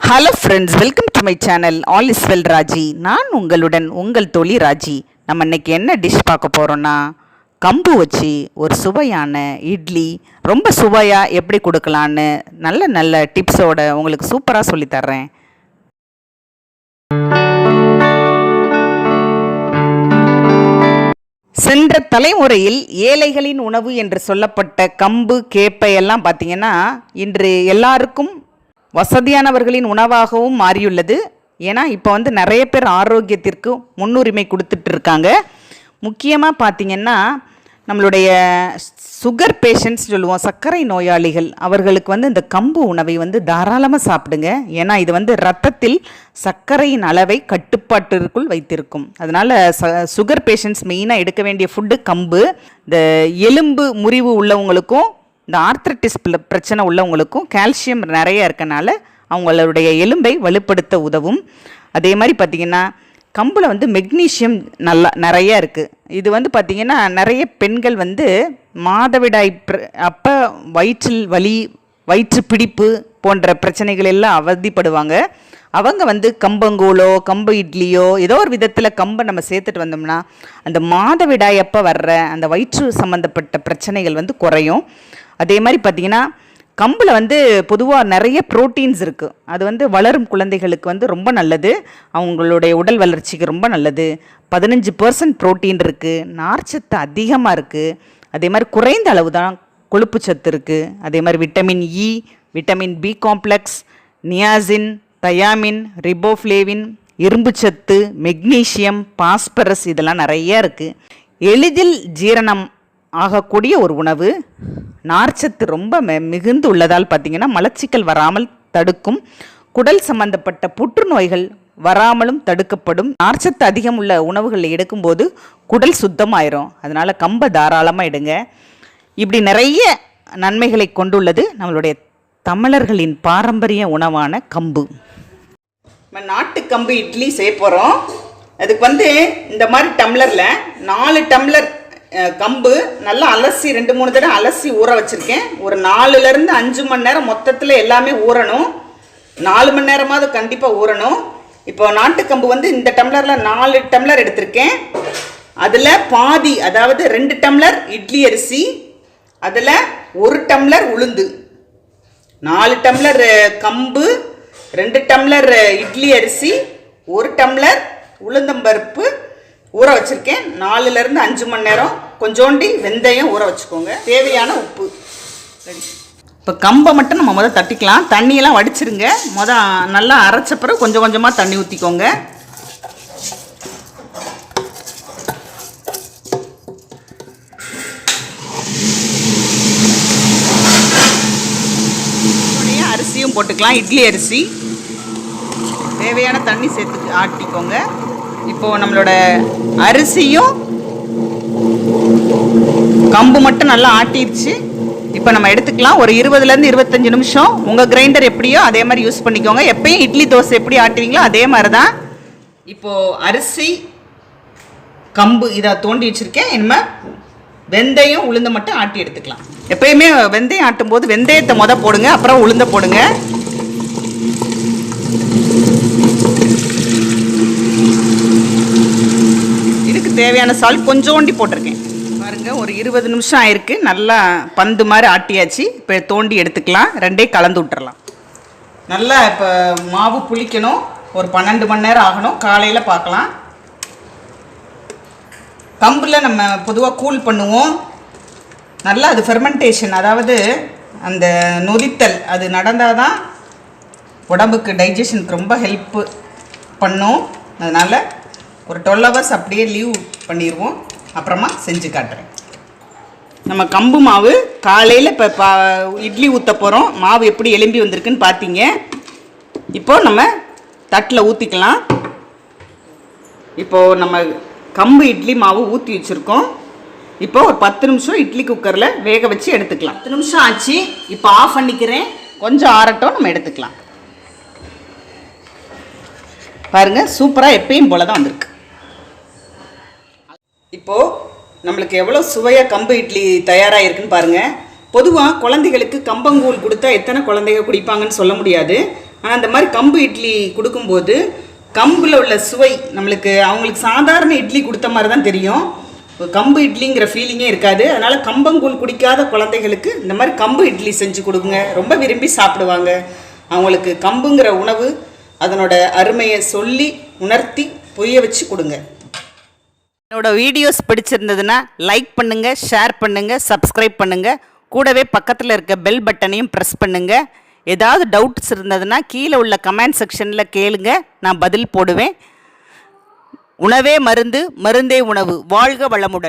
Hello friends, welcome to my channel all is well Raji. நான் உங்களுடன் உங்கள் தோழி ராஜி. நம்ம இன்னைக்கு என்ன டிஷ் பார்க்க போகிறோன்னா, கம்பு வச்சு ஒரு சுவையான இட்லி ரொம்ப சுவையாக எப்படி கொடுக்கலான்னு நல்ல நல்ல டிப்ஸோட உங்களுக்கு சூப்பராக சொல்லித்தர்றேன். சென்ற தலைமுறையில் ஏழைகளின் உணவு என்று சொல்லப்பட்ட கம்பு கேப்பை எல்லாம் பார்த்திங்கன்னா இன்று எல்லாருக்கும் வசதியானவர்களின் உணவாகவும் மாறியுள்ளது. ஏன்னா இப்போ நிறைய பேர் ஆரோக்கியத்திற்கு முன்னுரிமை கொடுத்துட்டு இருக்காங்க. முக்கியமாக பார்த்திங்கன்னா நம்மளுடைய சுகர் பேஷண்ட்ஸ் சொல்லுவோம், சர்க்கரை நோயாளிகள், அவர்களுக்கு இந்த கம்பு உணவை தாராளமாக சாப்பிடுங்க. ஏன்னா இது ரத்தத்தில் சர்க்கரையின் அளவை கட்டுப்பாட்டிற்குள் வைத்திருக்கும். அதனால் சுகர் பேஷண்ட்ஸ் மெயினாக எடுக்க வேண்டிய ஃபுட்டு கம்பு. இந்த எலும்பு முறிவு உள்ளவங்களுக்கும் இந்த ஆர்த்ரைட்டிஸ் பிரச்சனை உள்ளவங்களுக்கும் கால்சியம் நிறைய இருக்கனால அவங்களுடைய எலும்பை வலுப்படுத்த உதவும். அதே மாதிரி பார்த்திங்கன்னா கம்பில் மெக்னீஷியம் நிறைய இருக்குது. இது பார்த்திங்கன்னா நிறைய பெண்கள் மாதவிடாய் அப்போ வயிற்றில் வலி, வயிற்று பிடிப்பு போன்ற பிரச்சனைகள் எல்லாம் அவதிப்படுவாங்க. அவங்க கம்பங்கூழோ கம்பு இட்லியோ ஏதோ ஒரு விதத்தில் கம்பை நம்ம சேர்த்துட்டு வந்தோம்னா அந்த மாதவிடாய் அப்போ வர்ற அந்த வயிற்று சம்மந்தப்பட்ட பிரச்சனைகள் குறையும். அதே மாதிரி பார்த்திங்கன்னா கம்பில் பொதுவாக நிறைய ப்ரோட்டீன்ஸ் இருக்குது. அது வளரும் குழந்தைகளுக்கு ரொம்ப நல்லது, அவங்களுடைய உடல் வளர்ச்சிக்கு ரொம்ப நல்லது. 15% ப்ரோட்டீன் இருக்குது, நார்ச்சத்து அதிகமாக இருக்குது. அதே மாதிரி குறைந்த அளவு தான் கொழுப்பு சத்து இருக்குது. அதே மாதிரி vitamin E, vitamin B complex, niacin, thiamine, riboflavin, இரும்பு சத்து, மெக்னீஷியம், பாஸ்பரஸ் இதெல்லாம் நிறைய இருக்குது. எளிதில் ஜீரணம் ஆகக்கூடிய ஒரு உணவு. நார்ச்சத்து ரொம்ப மிகுந்து உள்ளதால் பார்த்திங்கன்னா மலச்சிக்கல் வராமல் தடுக்கும். குடல் சம்பந்தப்பட்ட புற்றுநோய்கள் வராமலும் தடுக்கப்படும். நார்ச்சத்து அதிகம் உள்ள உணவுகளை எடுக்கும்போது குடல் சுத்தமாயிரும். அதனால் கம்பை தாராளமாக எடுங்க. இப்படி நிறைய நன்மைகளை கொண்டுள்ளது நம்மளுடைய தமிழர்களின் பாரம்பரிய உணவான கம்பு. நம்ம நாட்டு கம்பு இட்லி செய்ய போகிறோம். அதுக்கு இந்த மாதிரி டம்ளரில் 4 டம்ளர் கம்பு நல்லா அலசி 2-3 தடவை அலசி ஊற வச்சுருக்கேன். ஒரு 4லேருந்து 5 மணி நேரம் மொத்தத்தில் எல்லாமே ஊறணும். 4 மணி நேரமாவது கண்டிப்பாக ஊறணும். இப்போ நாட்டுக்கம்பு இந்த டம்ளரில் 4 டம்ளர் எடுத்திருக்கேன். அதில் பாதி, அதாவது 2 டம்ளர் இட்லி அரிசி, அதில் 1 டம்ளர் உளுந்து. 4 டம்ளர் கம்பு, 2 டம்ளர் இட்லி அரிசி, 1 டம்ளர் உளுந்தம்பருப்பு ஊற வச்சுருக்கேன். 4லேருந்து 5 மணி நேரம். கொஞ்சோண்டி வெந்தயம் ஊற வச்சுக்கோங்க. தேவையான உப்பு. இப்போ கம்பை மட்டும் நம்ம முதல் தட்டிக்கலாம். தண்ணியெல்லாம் வடிச்சிருங்க. நல்லா அரைச்ச பிறகு கொஞ்சம் கொஞ்சமாக தண்ணி ஊற்றிக்கோங்க. அரிசியும் போட்டுக்கலாம், இட்லி அரிசி. தேவையான தண்ணி சேர்த்து ஆட்டிக்கோங்க. இப்போது நம்மளோட அரிசியும் கம்பு மட்டும் நல்லா ஆட்டிடுச்சு. இப்போ நம்ம எடுத்துக்கலாம். ஒரு 20லேருந்து 25 நிமிஷம் உங்கள் கிரைண்டர் எப்படியோ அதே மாதிரி யூஸ் பண்ணிக்கோங்க. எப்பயும் இட்லி தோசை எப்படி ஆட்டுவீங்களோ அதே மாதிரி தான். இப்போது அரிசி கம்பு இதை தோண்டி வச்சுருக்கேன். இனிமேல் வெந்தயம் உளுந்த மட்டும் ஆட்டி எடுத்துக்கலாம். எப்பயுமே வெந்தயம் ஆட்டும் போது வெந்தயத்தை போடுங்க, அப்புறம் உளுந்த போடுங்க. தேவையான சால்ட் கொஞ்சோண்டி போட்டிருக்கேன். பாருங்கள், ஒரு 20 நிமிஷம் ஆயிருக்கு. நல்லா பந்து மாதிரி ஆட்டியாச்சு. இப்போ தோண்டி எடுத்துக்கலாம். ரெண்டே கலந்து விட்டுறலாம். நல்லா இப்போ மாவு புளிக்கணும். ஒரு 12 மணி நேரம் ஆகணும். காலையில் பார்க்கலாம். கம்பில் நம்ம பொதுவாக கூல் பண்ணுவோம். நல்லா அது ஃபெர்மெண்டேஷன், அதாவது அந்த நொதித்தல் அது நடந்தால் தான் உடம்புக்கு டைஜஷனுக்கு ரொம்ப ஹெல்ப்பு பண்ணும். அதனால் ஒரு 12 hours அப்படியே லீவ் பண்ணிடுவோம். அப்புறமா செஞ்சு காட்டுறேன். நம்ம கம்பு மாவு காலையில் இப்போ இட்லி ஊற்ற போகிறோம். மாவு எப்படி எலும்பி வந்திருக்குன்னு பார்த்தீங்க. இப்போது நம்ம தட்டில் ஊற்றிக்கலாம். இப்போது நம்ம கம்பு இட்லி மாவு ஊற்றி வச்சுருக்கோம். இப்போது ஒரு 10 நிமிஷம் இட்லி குக்கரில் வேக வச்சு எடுத்துக்கலாம். 10 நிமிஷம் ஆச்சு. இப்போ ஆஃப் பண்ணிக்கிறேன். கொஞ்சம் ஆறட்டும், நம்ம எடுத்துக்கலாம். பாருங்கள், சூப்பராக எப்பயும் போல தான் வந்திருக்கு. இப்போது நம்மளுக்கு எவ்வளோ சுவையாக கம்பு இட்லி தயாராக இருக்குன்னு பாருங்கள். பொதுவாக குழந்தைகளுக்கு கம்பங்கூழ் கொடுத்தா எத்தனை குழந்தைங்க குடிப்பாங்கன்னு சொல்ல முடியாது. ஆனால் இந்த மாதிரி கம்பு இட்லி கொடுக்கும்போது கம்பில் உள்ள சுவை நம்மளுக்கு அவங்களுக்கு சாதாரண இட்லி கொடுத்த மாதிரி தான் தெரியும். கம்பு இட்லிங்கிற ஃபீலிங்கே இருக்காது. அதனால் கம்பங்கூழ் குடிக்காத குழந்தைகளுக்கு இந்த மாதிரி கம்பு இட்லி செஞ்சு கொடுங்க, ரொம்ப விரும்பி சாப்பிடுவாங்க. அவங்களுக்கு கம்புங்கிற உணவு அதனோட அருமையை சொல்லி உணர்த்தி புரிய வச்சு கொடுங்க. என்னோட வீடியோஸ் பிடிச்சிருந்ததுன்னா லைக் பண்ணுங்கள், ஷேர் பண்ணுங்கள், சப்ஸ்கிரைப் பண்ணுங்கள். கூடவே பக்கத்தில் இருக்க பெல் பட்டனையும் ப்ரெஸ் பண்ணுங்கள். ஏதாவது டவுட்ஸ் இருந்ததுன்னா கீழே உள்ள கமெண்ட் செக்ஷனில் கேளுங்க, நான் பதில் போடுவேன். உணவே மருந்து, மருந்தே உணவு. வாழ்க வளமுடன்.